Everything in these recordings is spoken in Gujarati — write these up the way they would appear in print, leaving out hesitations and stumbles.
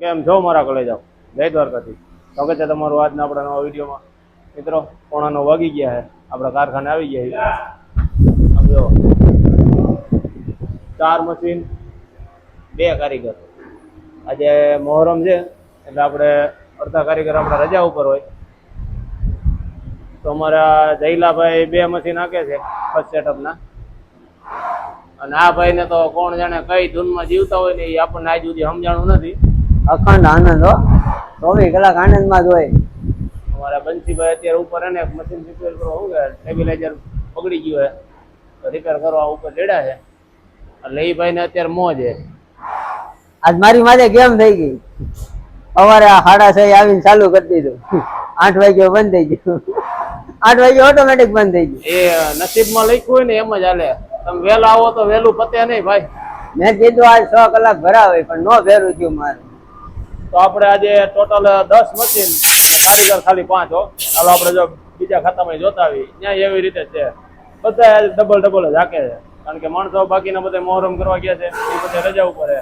કેમ છો મારા કલેજાઓ? જય દ્વારકાથી. સ્વાગત છે તમારું આજના આપણા નવા વિડીયોમાં. મિત્રો, 9:15 વાગી ગયા છે, આપણા કારખાને આવી ગયા છે. જો 4 મશીન, 2 કારીગર. આજે મોહરમ છે એટલે આપણે અડધા કારીગર આપણે રજા ઉપર હોય, તો અમારા જયલાભાઈ 2 મશીન નાખે છે ફર્સ્ટ સેટઅપના. અને આ ભાઈને તો કોણ જાણે કઈ ધૂનમાં જીવતા હોય ને એ આપણને આજ સુધી સમજાણું નથી. અખંડ આનંદ હો, 24 કલાક આનંદમાં જ હોય. અમારા બંસીભાઈ અત્યારે ઉપર એને મશીન રિપેર કરવા શું કે સ્ટેબિલાઇઝર બગડી ગયું છે, રિપેર કરવા ઉપર ચડ્યા છે. એટલે એ ભાઈને અત્યારે મોજ છે. આજ મારી માથે કેમ થઈ ગઈ, સવારે 6:30 આવીને ચાલુ કરી દીધું, 8 વાગ્યે બંધ થઈ ગયું. 8 વાગ્યે ઓટોમેટિક બંધ થઈ ગયું. એ નસીબમાં લખ્યું હોય ને એમ જ હાલે. તમે વહેલા આવો તો વહેલું પતે નહીં ભાઈ. મેં કીધું આજ 6 કલાક ભરાવે પણ નો ભેરું થયું મારે. તો આપણે આજે ટોટલ 10 મશીન, કારીગર ખાલી 5 હો. હાલો આપણે જો બીજા ખાતામાં જોતા આવી ત્યાં એવી રીતે છે, બધા ડબલ જ હાકે છે. કારણ કે માણસો બાકીના બધા મોહરમ કરવા ગયા છે, એ બધા રજા ઉપર છે.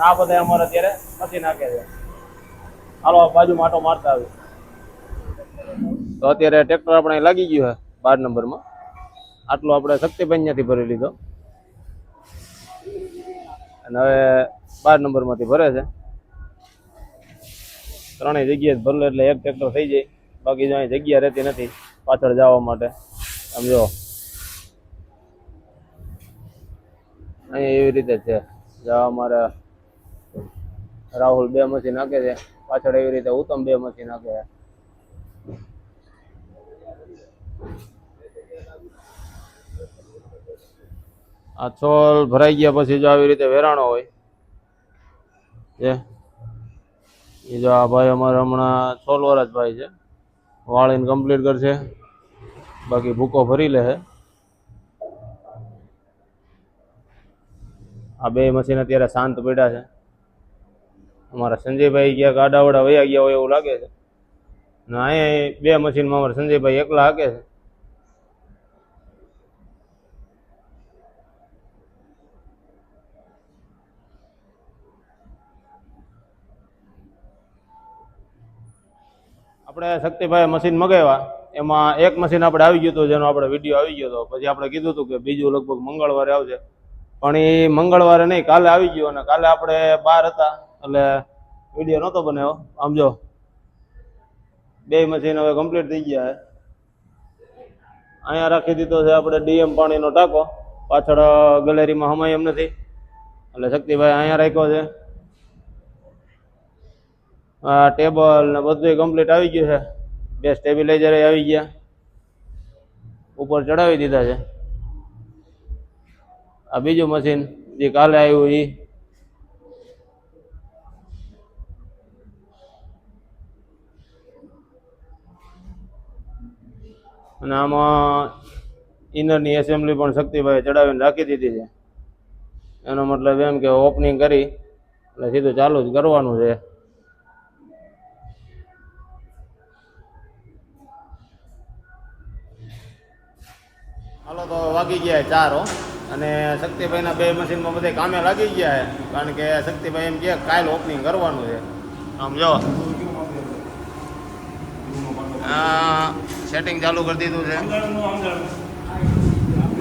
આ બધા અમારે અત્યારે મશીન હાકે છે. હાલો બાજુ માટો મારતા આવી. તો અત્યારે ટ્રેક્ટર આપણે લાગી ગયું છે 12 નંબરમાં. આટલું આપણે શક્તિભાઈ ત્યાંથી ભરી લીધો અને હવે 12 નંબરમાંથી ભરે છે. 3 જગ્યાએ ભરલો એટલે એક ટ્રેક્ટર થઈ જાય. બાકી જો અહીં જગ્યા રહેતી નથી પાછળ જવા માટે. આમ જો અહીંયા એવી રીતે છે. જવા અમારે રાહુલ 2 મશીન નાખે છે, પાછળ એવી રીતે ઉત્તમ 2 મશીન નાખે છે. આ છોલ ભરાઈ ગયા પછી જો આવી રીતે વેરાણો હોય છે. એ જો આ ભાઈ અમારે હમણાં 16 વર્ષ ભાઈ છે, વાળીને કમ્પ્લીટ કરશે, બાકી ભૂકો ભરી લે છે. આ 2 મશીન અત્યારે શાંત પડ્યા છે. અમારા સંજયભાઈ ક્યાંક આડાવડા વયા ગયા હોય એવું લાગે છે. ને અહીંયા 2 મશીનમાં અમારા સંજયભાઈ એકલા હાકે છે. આપણે શક્તિભાઈ મશીન મગાવ્યા, એમાં 1 મશીન આપણે આવી ગયું હતું, જેનો આપણે વિડીયો આવી ગયો હતો. પછી આપણે કીધું હતું કે બીજું લગભગ મંગળવારે આવશે, પણ એ મંગળવારે નહીં, કાલે આવી ગયું. અને કાલે આપણે બહાર હતા એટલે વિડીયો નહોતો બનાવ્યો. આમ જો 2 મશીન હવે કમ્પ્લીટ થઈ ગયા છે. અહીંયા રાખી દીધો છે આપણે ડીએમ પાણીનો ટાંકો, પાછળ ગેલેરીમાં હમાય એમ નથી એટલે શક્તિભાઈ અહીંયા રાખ્યો છે. ટેબલ ને બધું કમ્પ્લીટ આવી ગયું છે. 2 સ્ટેબિલાઇઝર આવી ગયા, ઉપર ચડાવી દીધા છે. આ બીજું મશીન જે કાલે આવ્યું એ. અને આમાં ઇનરની એસેમ્બલી પણ શક્તિભાઈ ચડાવીને રાખી દીધી છે. એનો મતલબ એમ કે ઓપનિંગ કરી એટલે સીધું ચાલુ જ કરવાનું છે. હાલો તો વાગી ગયા 4 હો. અને શક્તિભાઈના 2 મશીનમાં બધા કામે લાગી ગયા છે, કારણ કે શક્તિભાઈ એમ કે કાલ ઓપનિંગ કરવાનું છે. આમ જો સેટિંગ ચાલુ કરી દીધું છે.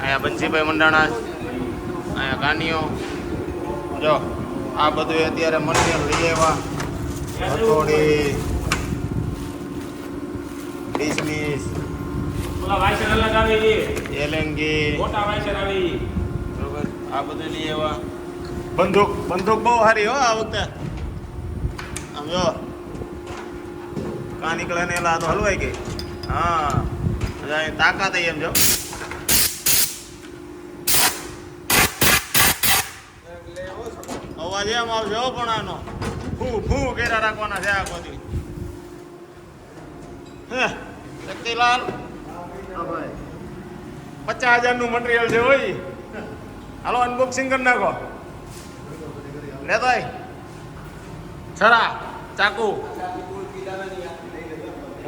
અહીંયા બંસીભાઈ મંડાણા, અહીંયા કાનીઓ. જો આ બધું અત્યારે મટીરિયલ લઈ આવ્યા, હથોડી, ડિસમિસ, એલેંગી, બરોબર, આ બધું લઈ આવ્યા. બંદૂક બહુ સારી હો આ વખતે. આમ જો કા નીકળે ને એલા તો હલવાઈ ગઈ. હા તાકાત એમ જો. અવાજ એમ આવશે હો, પણ આનો ફૂ કર્યા રાખવાના છે આ બધી. શક્તિલાલ 50,000 નું મટીરિયલ છે હોય. હાલો અનબોક્સિંગ કરી નાખો. લેતો છરા ચાકુ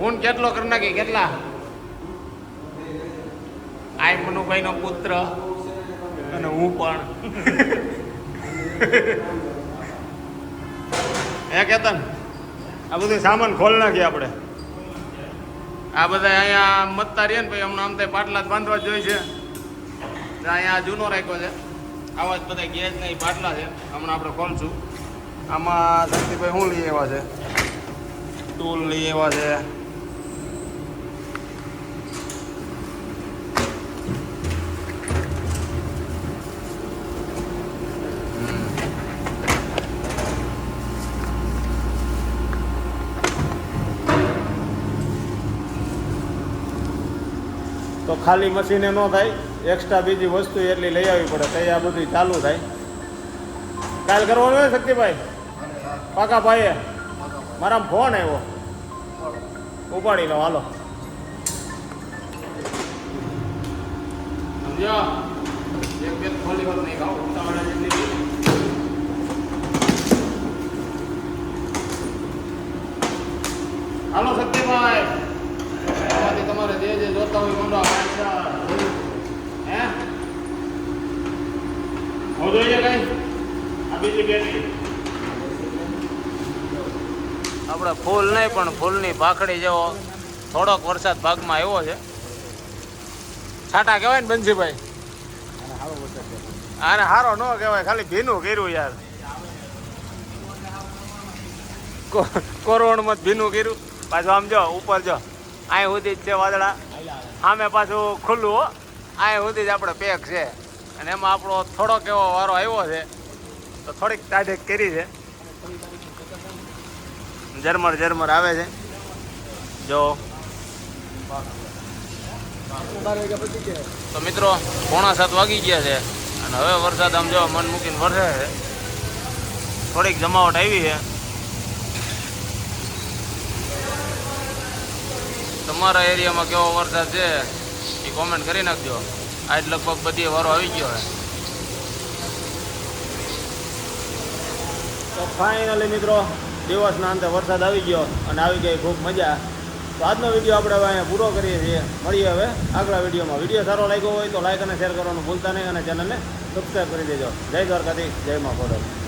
હું કેટલો કરી નાખી, કેટલા આય મનુભાઈ નો પુત્ર અને હું પણ હે કેતન આ બધું સામાન ખોલ નાખીએ આપણે આ બધા અહીંયા મતતા રહીએ ને ભાઈ હમણાં આમ તો પાટલા જ બાંધવા જ જોઈએ છે અહીંયા જૂનો રાખ્યો છે આવા જ બધા ગેસ ને પાટલા છે હમણાં આપણે ખોલશું આમાં શક્તિભાઈ શું લઈ એવા છે ટૂલ લઈ એવા છે તો ખાલી મશીને ન થાય એક્સ્ટ્રા બીજી વસ્તુ એટલી લઈ આવવી પડે તો આ બધું ચાલુ થાય કાલ કરવાનું હોય શક્તિભાઈ પાકા ભાઈએ મારા ફોન આવ્યો ઉપાડી લો હાલો સમજો એક બે ખોલી વાત નહીં ખાવ ઉતાવળા જેટલી હાલો શક્તિભાઈ આમાંથી તમારે જે જોતા હોય મંડો હે હો જોઈએ કઈ આ બીજી બેટરી આપણે ફૂલ નહીં પણ ફૂલની ભાખડી જેવો થોડોક વરસાદ ભાગમાં આવ્યો છે છાંટા કહેવાય ને બંસીભાઈ આને હારો ન કહેવાય ખાલી ભીનું કર્યું યાર કોરોણમાં ભીનું કર્યું પાછું આમ જો ઉપર જો અહીં સુધી જ છે વાદળા સામે પાછું ખુલ્લું હો અહીં સુધી જ આપણે પેક છે અને એમાં આપણો થોડોક એવો વારો આવ્યો છે તો થોડીક ટાઢેક કરી છે ઝરમર ઝરમર આવે છે જો તો મિત્રો 6:45 વાગી ગયા છે અને હવે વરસાદ આમ જો મન મૂકીને વરસે છે થોડીક જમાવટ આવી છે તમારા એરિયામાં કેવો વરસાદ છે એ કોમેન્ટ કરી નાખજો આજ લગભગ બધી વારો આવી ગયો છે તો ફાઇનલી મિત્રો દિવસના અંતે વરસાદ આવી ગયો અને આવી ગઈ ખૂબ મજા તો આજનો વિડીયો આપણે હવે અહીંયા પૂરો કરીએ છીએ મળીએ હવે આગલા વિડીયોમાં વિડીયો સારો લાગ્યો હોય તો લાઈક અને શેર કરવાનું ભૂલતા નહીં અને ચેનલને સબસ્ક્રાઈબ કરી દેજો જય દ્વારકાથી જય મા ખોડલ